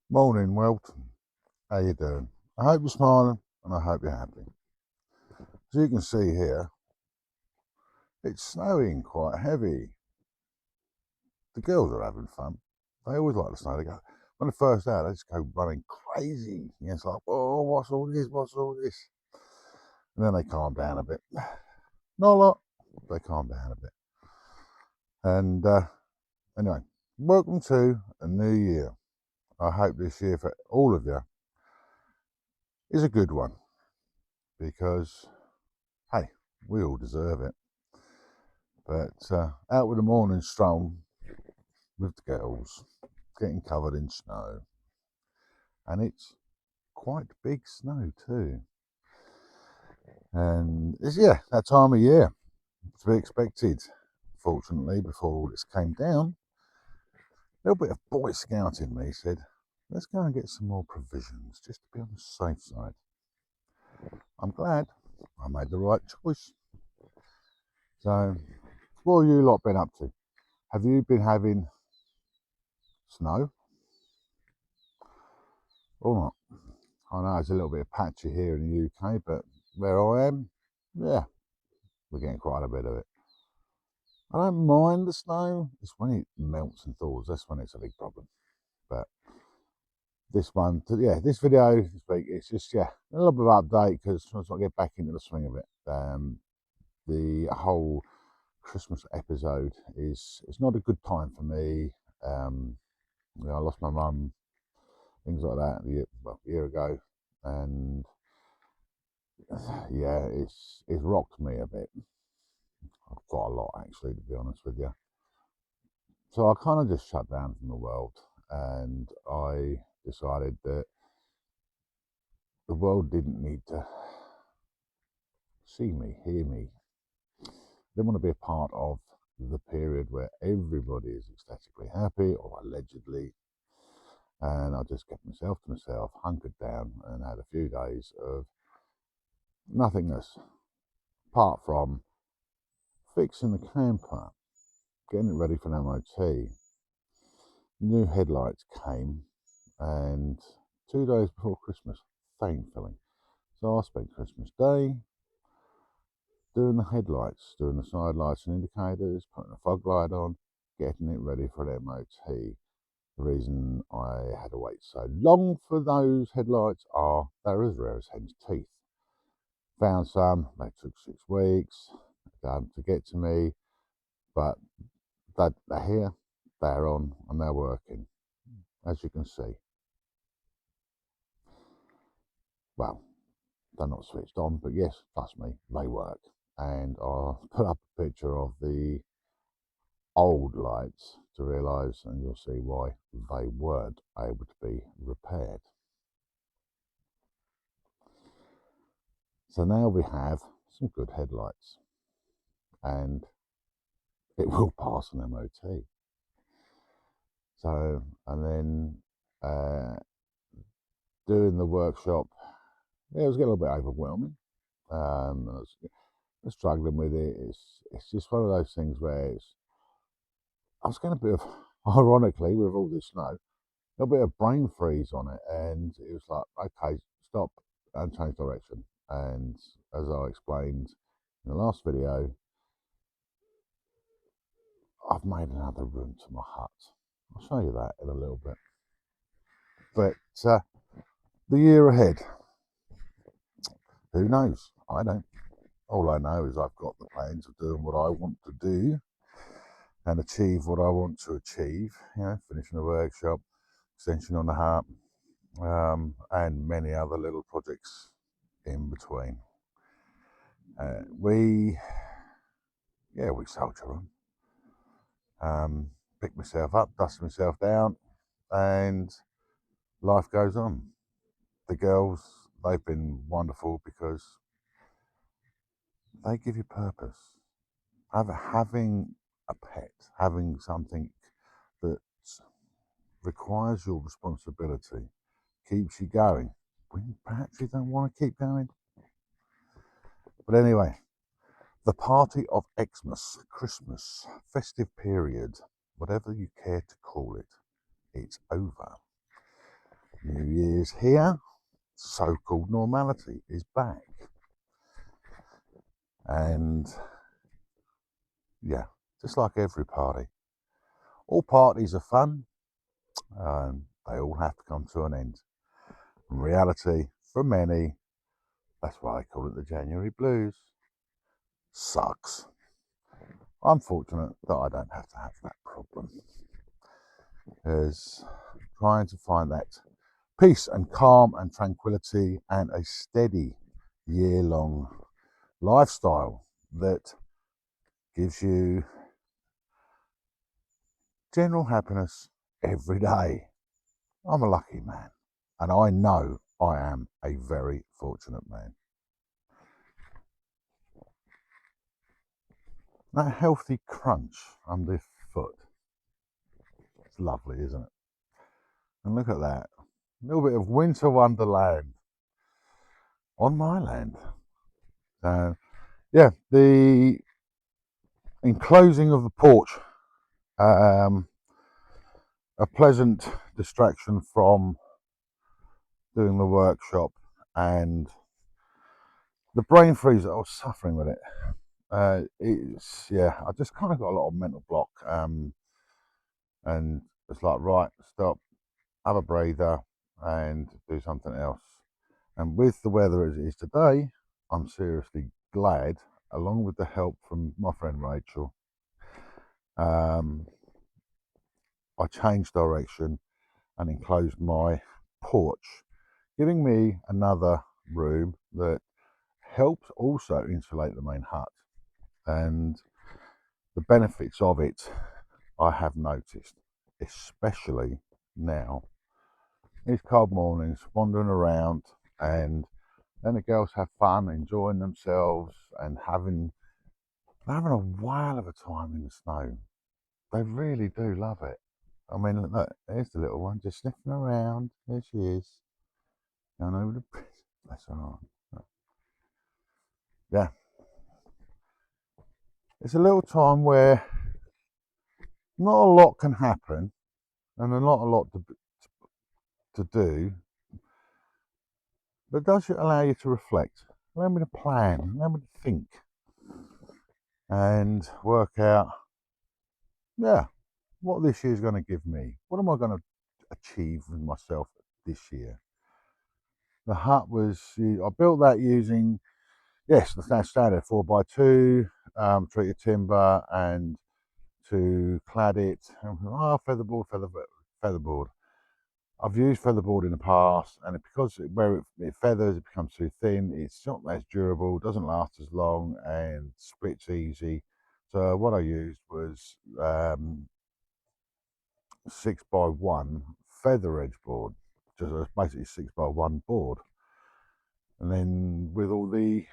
Morning, Welton. How you doing? I hope you're smiling and I hope you're happy. As you can see here, it's snowing quite heavy. The girls are having fun. They always like the snow. They go when they're first out, they just go running crazy. Yeah, it's like, oh, what's all this? What's all this? And then they calm down a bit. Not a lot, they calm down a bit. And anyway, welcome to a new year. I hope this year for all of you is a good one because, hey, we all deserve it. But out with the morning stroll with the girls, getting covered in snow. And it's quite big snow too. And it's, yeah, that time of year to be expected. Fortunately, before all this came down, a little bit of Boy Scout in me said, let's go and get some more provisions just to be on the safe side. I'm glad I made the right choice. So, what have you lot been up to? Have you been having snow or not? I know it's a little bit patchy here in the UK, but where I am, yeah, we're getting quite a bit of it. I don't mind the snow. It's when it melts and thaws, that's when it's a big problem. But this one, yeah, this video this week, it's just, yeah, a little bit of update because I want to get back into the swing of it. The whole Christmas episode it's not a good time for me. I lost my mum, things like that, a year ago, and yeah, it's rocked me a bit, quite a lot actually, to be honest with you. So I kind of just shut down from the world, and I decided that the world didn't need to see me, hear me. They didn't want to be a part of the period where everybody is ecstatically happy, or allegedly. And I just kept myself to myself, hunkered down, and had a few days of nothingness, apart from fixing the camper, getting it ready for an MOT. New headlights came, and 2 days before Christmas, thankfully. So I spent Christmas Day doing the headlights, doing the side lights and indicators, putting a fog light on, getting it ready for an MOT. The reason I had to wait so long for those headlights are they're as rare as hen's teeth. Found some, they took 6 weeks to get to me, but they're here, they're on, and they're working, as you can see. Well, they're not switched on, but yes, trust me, they work. And I'll put up a picture of the old lights to realise, and you'll see why they weren't able to be repaired. So now we have some good headlights, and it will pass an MOT. So, and then doing the workshop, yeah, it was getting a little bit overwhelming. I was struggling with it. It's just one of those things where I was getting a bit of, ironically, with all this snow, a little bit of brain freeze on it, and it was like, okay, stop and change direction. And as I explained in the last video, I've made another room to my hut. I'll show you that in a little bit. But the year ahead, who knows? I don't. All I know is I've got the plans of doing what I want to do and achieve what I want to achieve. Finishing the workshop, extension on the hut, and many other little projects in between. We soldier on. Pick myself up, dust myself down, and life goes on. The girls, they've been wonderful because they give you purpose. Having a pet, having something that requires your responsibility, keeps you going when perhaps you don't want to keep going. But anyway, the party of Xmas, Christmas, festive period, whatever you care to call it, it's over. New Year's here. So-called normality is back. And yeah, just like every party. All parties are fun. They all have to come to an end. In reality, for many, that's why they call it the January blues. Sucks. I'm fortunate that I don't have to have that problem. Because trying to find that peace and calm and tranquility and a steady year-long lifestyle that gives you general happiness every day. I'm a lucky man, and I know I am a very fortunate man. That healthy crunch underfoot, it's lovely, isn't it? And look at that, a little bit of winter wonderland on my land. So yeah, the enclosing of the porch, a pleasant distraction from doing the workshop and the brain freeze that I was suffering with it. It's, yeah, I just kind of got a lot of mental block, and it's like, right, stop, have a breather and do something else. And with the weather as it is today, I'm seriously glad, along with the help from my friend Rachel, I changed direction and enclosed my porch, giving me another room that helps also insulate the main hut. And the benefits of it I have noticed, especially now. These cold mornings, wandering around, and then the girls have fun, enjoying themselves, and having a whale of a time in the snow. They really do love it. I mean, look, there's the little one just sniffing around. There she is, going over the bridge. That's all right. Yeah, it's a little time where not a lot can happen, and not a lot to do, but does it allow you to reflect? Allow me to plan, allow me to think, and work out, yeah, what this year is going to give me. What am I going to achieve with myself this year? The hut was, I built that using, yes, the standard 4x2, treated timber, and to clad it, featherboard. I've used featherboard in the past, and because where it feathers, it becomes too thin. It's not as durable, doesn't last as long, and splits easy. So what I used was 6x1 feather edge board, just basically 6x1 board. And then with all the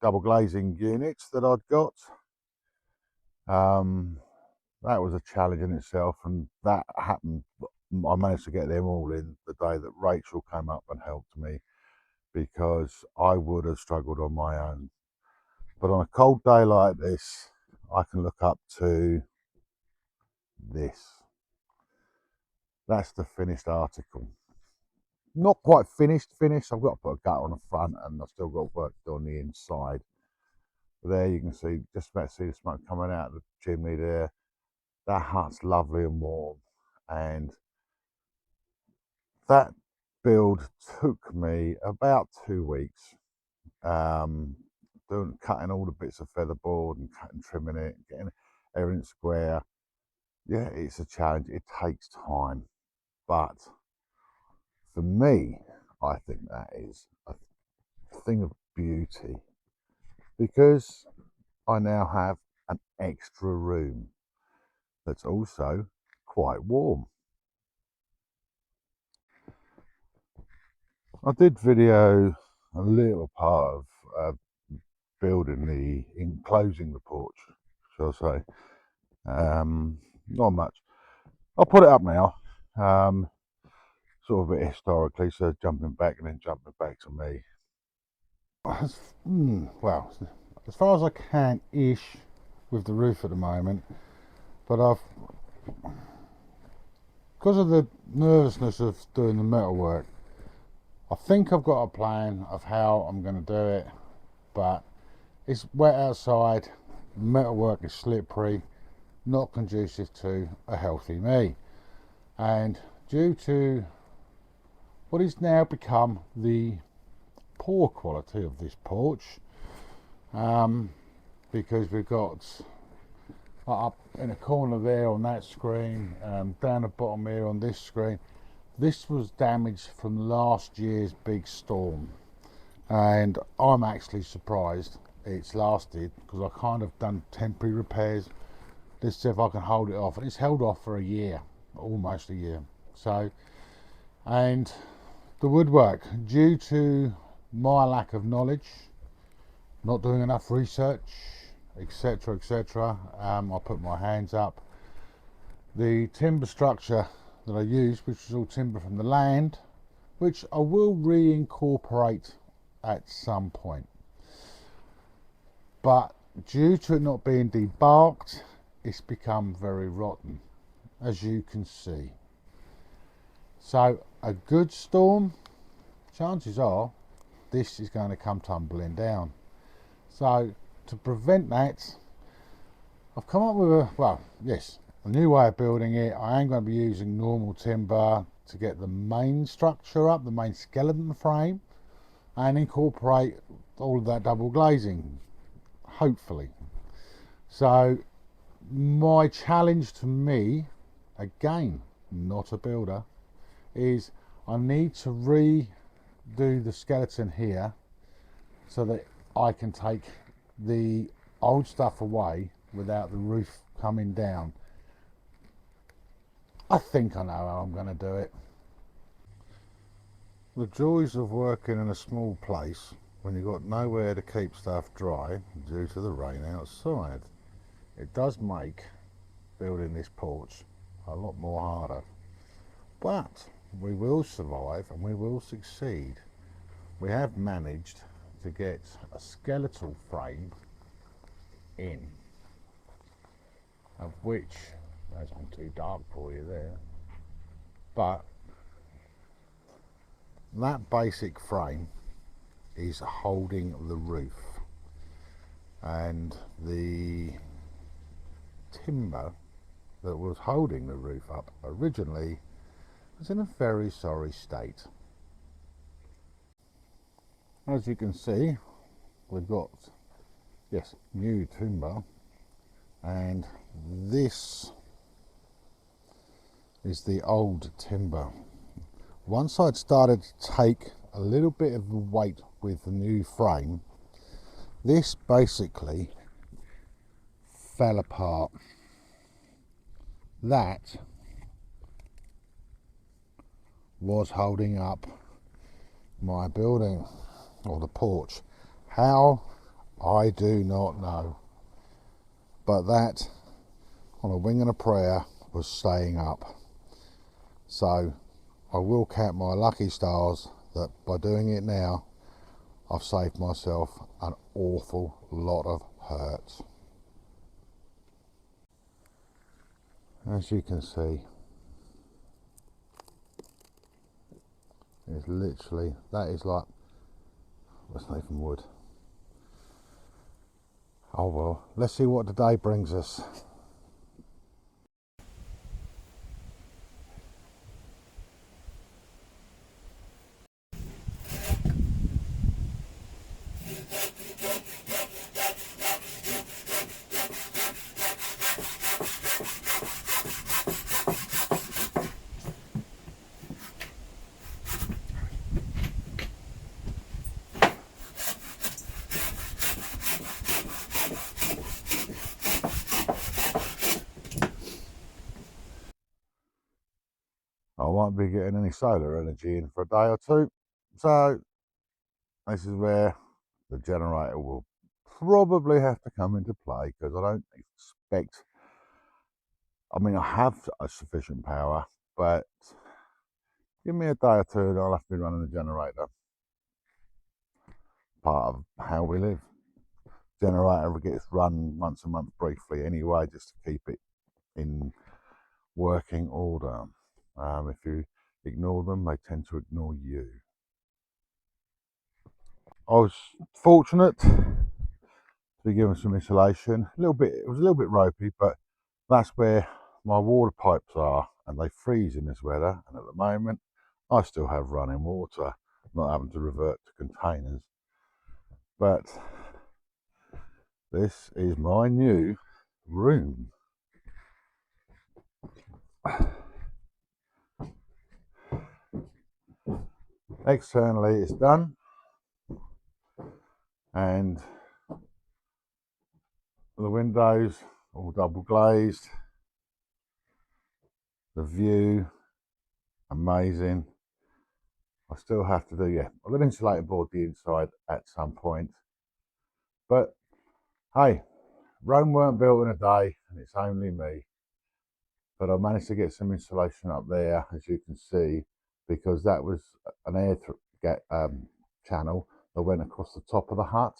double glazing units that I'd got, that was a challenge in itself, and that happened. I managed to get them all in the day that Rachel came up and helped me, because I would have struggled on my own. But on a cold day like this, I can look up to this. That's the finished article. Not quite finished. I've got to put a gutter on the front, and I've still got work to do on the inside. But there you can see, just about to see the smoke coming out of the chimney there. That hut's lovely and warm, and that build took me about 2 weeks. Cutting all the bits of featherboard and trimming it, getting everything square. Yeah, it's a challenge. It takes time, but for me, I think that is a thing of beauty, because I now have an extra room that's also quite warm. I did video a little part of enclosing the porch, shall I say. Not much. I'll put it up now, sort of a bit historically, so jumping back and then jumping back to me. Well, as far as I can-ish with the roof at the moment, but because of the nervousness of doing the metal work, I think I've got a plan of how I'm going to do it, but it's wet outside, metalwork is slippery, not conducive to a healthy me. And due to what is now become the poor quality of this porch, because we've got up in a corner there on that screen, down the bottom here on this screen, this was damaged from last year's big storm, and I'm actually surprised it's lasted, because I kind of done temporary repairs. Let's see if I can hold it off, and it's held off for a year, almost a year. So, and the woodwork, due to my lack of knowledge, not doing enough research, etc., etc., I put my hands up. The timber structure that I used, which was all timber from the land, which I will reincorporate at some point, but due to it not being debarked, it's become very rotten, as you can see. So a good storm, chances are this is going to come tumbling down. So to prevent that, I've come up with a new way of building it. I am going to be using normal timber to get the main structure up, the main skeleton frame, and incorporate all of that double glazing, hopefully. So my challenge to me, again, not a builder, is I need to redo the skeleton here so that I can take the old stuff away without the roof coming down. I think I know how I'm going to do it. The joys of working in a small place when you've got nowhere to keep stuff dry due to the rain outside. It does make building this porch a lot more harder. But we will survive and we will succeed. We have managed to get a skeletal frame in, of which, that's not too dark for you there, but that basic frame is holding the roof, and the timber that was holding the roof up originally was in a very sorry state. As you can see, we've got, yes, new timber, and this is the old timber. Once I'd started to take a little bit of the weight with the new frame, this basically fell apart. That was holding up my building, or the porch. How? I do not know. But that, on a wing and a prayer, was staying up. So I will count my lucky stars that by doing it now, I've saved myself an awful lot of hurt. As you can see, it's literally, that is like, that's not even wood. Oh well, let's see what the day brings us. I won't be getting any solar energy in for a day or two, so this is where the generator will probably have to come into play, because I don't expect, I mean, I have a sufficient power, but give me a day or two and I'll have to be running the generator. Part of how we live. Generator gets run once a month briefly anyway, just to keep it in working order. If you ignore them, they tend to ignore you. I was fortunate to be given some insulation. It was a little bit ropey, but that's where my water pipes are, and they freeze in this weather. And at the moment, I still have running water, not having to revert to containers. But this is my new room. Externally, it's done, and the windows all double glazed. The view, amazing. I still have to do, yeah, I've got insulated board the inside at some point. But hey, Rome weren't built in a day, and it's only me. But I managed to get some insulation up there, as you can see, because that was an channel that went across the top of the hut.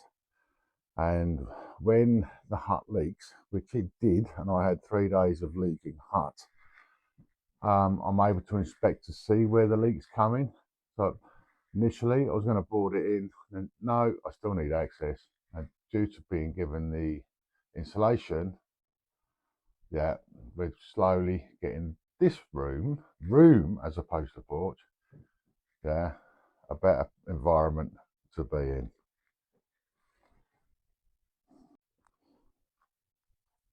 And when the hut leaks, which it did, and I had 3 days of leaking hut, I'm able to inspect to see where the leak's coming. So initially, I was going to board it in, and no, I still need access. And due to being given the insulation, yeah, we're slowly getting this room as opposed to porch, yeah, a better environment to be in.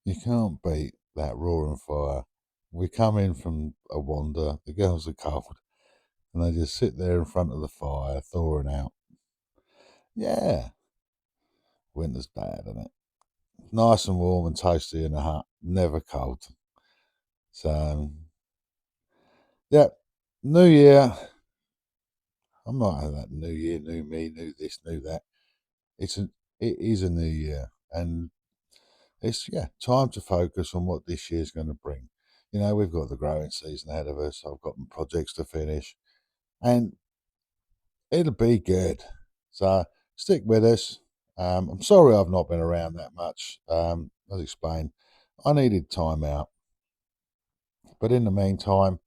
You can't beat that roaring fire. We come in from a wander, the girls are cold, and they just sit there in front of the fire, thawing out. Yeah, winter's bad, isn't it? Nice and warm and toasty in the hut, never cold. So, yeah, New Year. I'm not having that New Year, new me, new this, new that. It is a new year, and it's time to focus on what this year's going to bring. We've got the growing season ahead of us. I've got projects to finish, and it'll be good. So stick with us. I'm sorry I've not been around that much. As explained, I needed time out, but in the meantime,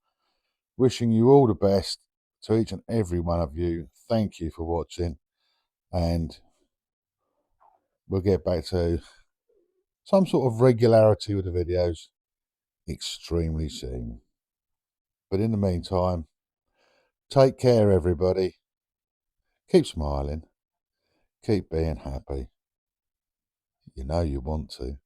wishing you all the best to each and every one of you. Thank you for watching, and we'll get back to some sort of regularity with the videos extremely soon. But in the meantime, take care, everybody. Keep smiling. Keep being happy. You know you want to.